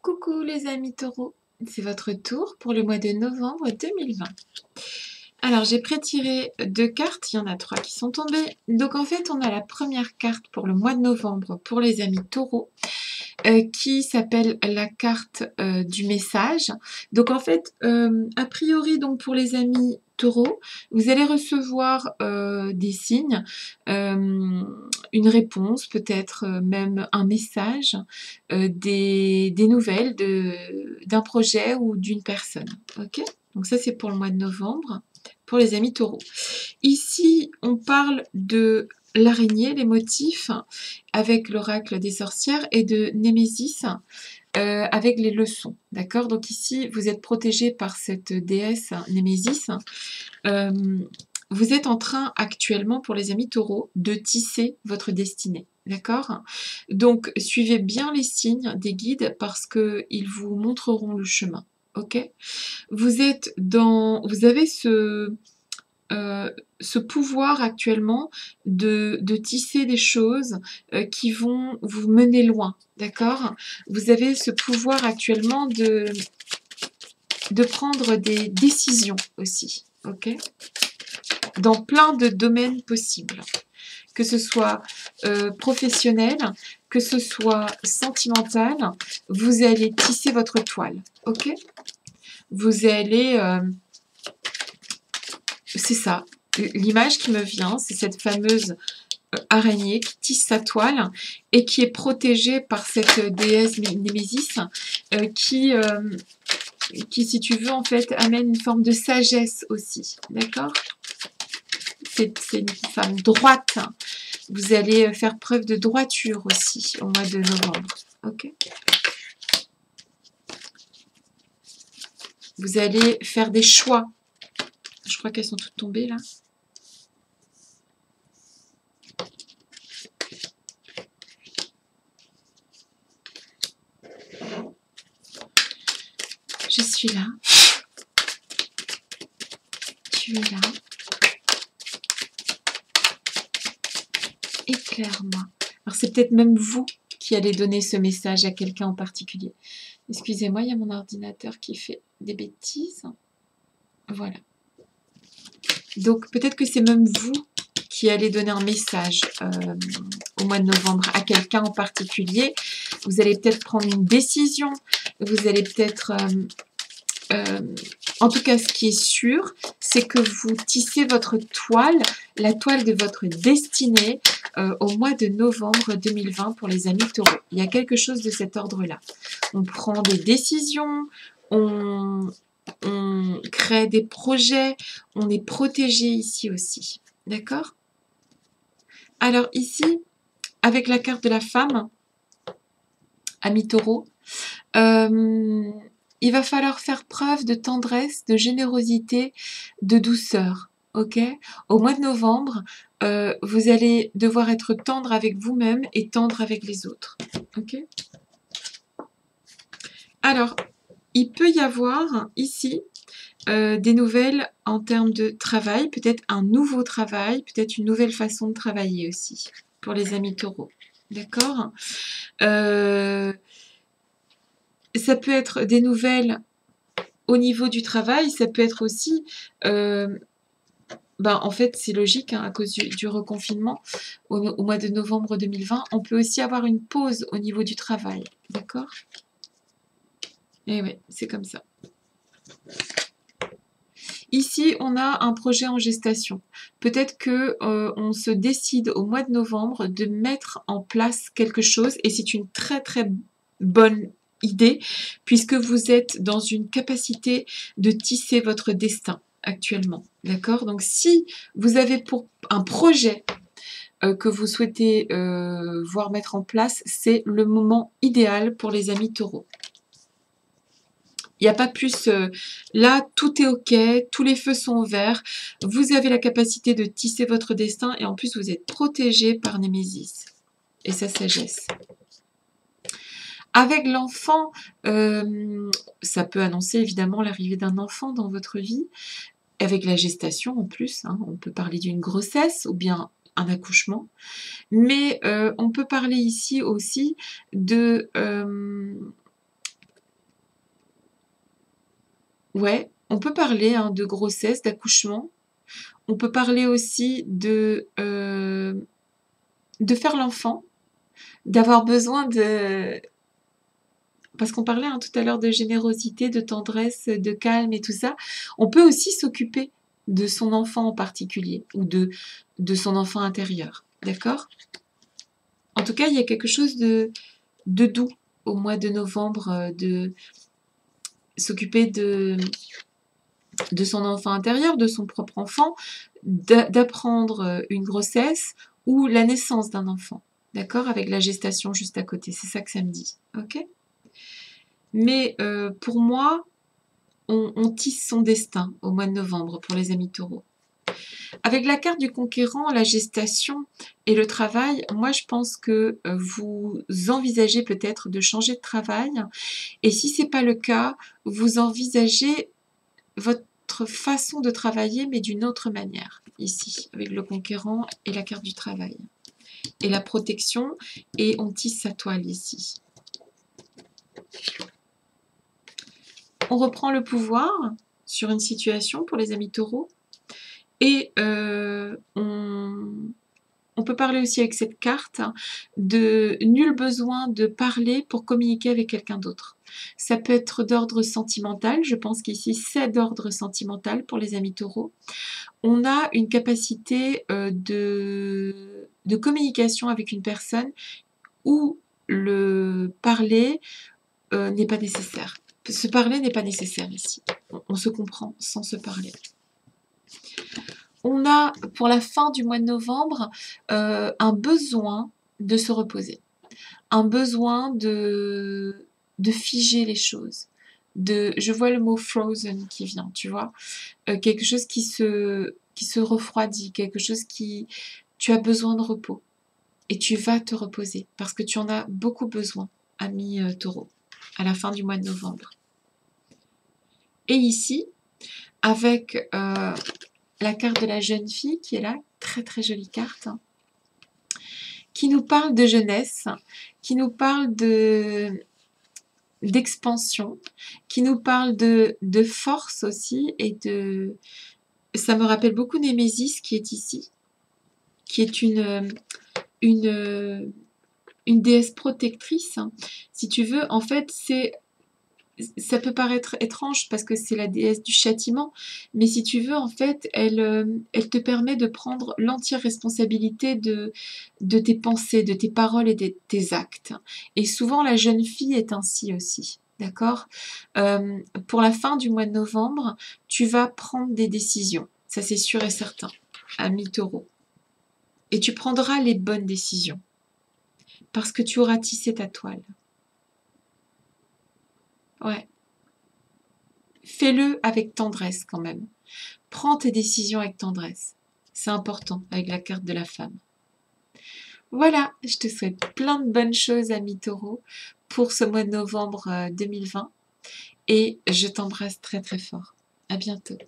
Coucou les amis taureaux, c'est votre tour pour le mois de novembre 2020. Alors j'ai prétiré 2 cartes, il y en a 3 qui sont tombées. Donc en fait on a la première carte pour le mois de novembre pour les amis taureaux qui s'appelle la carte du message. Donc en fait a priori donc pour les amis taureaux, vous allez recevoir des signes, une réponse, peut-être même un message, des nouvelles d'un projet ou d'une personne. Ok? Donc ça c'est pour le mois de novembre, pour les amis taureaux. Ici on parle de l'araignée, les motifs, avec l'oracle des sorcières, et de Némésis, avec les leçons. D'accord? Donc ici, vous êtes protégé par cette déesse Némésis. Vous êtes en train actuellement, pour les amis taureaux, de tisser votre destinée. D'accord? Donc, suivez bien les signes des guides parce qu'ils vous montreront le chemin. Ok? Vous avez ce pouvoir actuellement de tisser des choses qui vont vous mener loin, d'accord? Vous avez ce pouvoir actuellement de prendre des décisions aussi, ok? Dans plein de domaines possibles, que ce soit professionnel, que ce soit sentimental, vous allez tisser votre toile, ok? Vous allez... c'est ça. L'image qui me vient, c'est cette fameuse araignée qui tisse sa toile et qui est protégée par cette déesse Némésis qui, si tu veux, en fait, amène une forme de sagesse aussi. D'accord? C'est une femme droite. Vous allez faire preuve de droiture aussi au mois de novembre. Ok? Vous allez faire des choix. Je crois qu'elles sont toutes tombées là. Je suis là. Tu es là. Éclaire-moi. Alors c'est peut-être même vous qui allez donner ce message à quelqu'un en particulier. Excusez-moi, il y a mon ordinateur qui fait des bêtises. Voilà. Donc peut-être que c'est même vous qui allez donner un message au mois de novembre à quelqu'un en particulier. Vous allez peut-être prendre une décision. Vous allez peut-être... en tout cas, ce qui est sûr, c'est que vous tissez votre toile, la toile de votre destinée au mois de novembre 2020 pour les amis taureaux. Il y a quelque chose de cet ordre-là. On prend des décisions, on crée des projets, on est protégé ici aussi. D'accord? Alors ici, avec la carte de la femme, ami taureau, il va falloir faire preuve de tendresse, de générosité, de douceur. Ok? Au mois de novembre, vous allez devoir être tendre avec vous-même et tendre avec les autres. Ok? Alors, il peut y avoir ici des nouvelles en termes de travail, peut-être un nouveau travail, peut-être une nouvelle façon de travailler aussi, pour les amis taureaux. D'accord? Ça peut être des nouvelles au niveau du travail, ça peut être aussi... en fait, c'est logique, hein, à cause du reconfinement au mois de novembre 2020, on peut aussi avoir une pause au niveau du travail. D'accord? Et oui, c'est comme ça. Ici, on a un projet en gestation. Peut-être qu'on se décide au mois de novembre de mettre en place quelque chose, et c'est une très très bonne idée, puisque vous êtes dans une capacité de tisser votre destin actuellement. D'accord? Donc si vous avez pour un projet que vous souhaitez voir mettre en place, c'est le moment idéal pour les amis taureaux. Il n'y a pas plus... là, tout est OK, tous les feux sont ouverts. Vous avez la capacité de tisser votre destin et en plus, vous êtes protégé par Némésis et sa sagesse. Avec l'enfant, ça peut annoncer évidemment l'arrivée d'un enfant dans votre vie. Avec la gestation en plus, hein, on peut parler d'une grossesse ou bien un accouchement. Mais on peut parler ici aussi de... Ouais, on peut parler, hein, de grossesse, d'accouchement. On peut parler aussi de faire l'enfant, d'avoir besoin de parce qu'on parlait, hein, tout à l'heure de générosité, de tendresse, de calme et tout ça. On peut aussi s'occuper de son enfant en particulier ou de son enfant intérieur, d'accord? En tout cas, il y a quelque chose de doux au mois de novembre, de s'occuper de son enfant intérieur, de son propre enfant, d'apprendre une grossesse ou la naissance d'un enfant, d'accord? Avec la gestation juste à côté, c'est ça que ça me dit, ok? Mais pour moi, on tisse son destin au mois de novembre pour les amis taureaux. Avec la carte du conquérant, la gestation et le travail, moi je pense que vous envisagez peut-être de changer de travail. Et si ce n'est pas le cas, vous envisagez votre façon de travailler, mais d'une autre manière, ici, avec le conquérant et la carte du travail. Et la protection, et on tisse sa toile ici. On reprend le pouvoir sur une situation pour les amis taureaux. Et on peut parler aussi avec cette carte de nul besoin de parler pour communiquer avec quelqu'un d'autre. Ça peut être d'ordre sentimental, je pense qu'ici c'est d'ordre sentimental pour les amis taureaux. On a une capacité de communication avec une personne où le parler n'est pas nécessaire. Se parler n'est pas nécessaire ici. On se comprend sans se parler. On a, pour la fin du mois de novembre, un besoin de se reposer, un besoin de figer les choses. Je vois le mot frozen qui vient, tu vois, quelque chose qui se refroidit, quelque chose qui... Tu as besoin de repos et tu vas te reposer parce que tu en as beaucoup besoin, ami taureau, à la fin du mois de novembre. Et ici, avec la carte de la jeune fille qui est là, très très jolie carte, qui nous parle de jeunesse, qui nous parle d'expansion, qui nous parle de force aussi et de... Ça me rappelle beaucoup Némésis qui est ici, qui est une déesse protectrice. Si tu veux, en fait, ça peut paraître étrange parce que c'est la déesse du châtiment, mais si tu veux, en fait, elle te permet de prendre l'entière responsabilité de tes pensées, de tes paroles et de tes actes. Et souvent, la jeune fille est ainsi aussi. D'accord? Pour la fin du mois de novembre, tu vas prendre des décisions. Ça, c'est sûr et certain, ami taureau. Et tu prendras les bonnes décisions parce que tu auras tissé ta toile. Ouais. Fais-le avec tendresse quand même. Prends tes décisions avec tendresse. C'est important avec la carte de la femme. Voilà, je te souhaite plein de bonnes choses, ami taureau, pour ce mois de novembre 2020. Et je t'embrasse très très fort. À bientôt.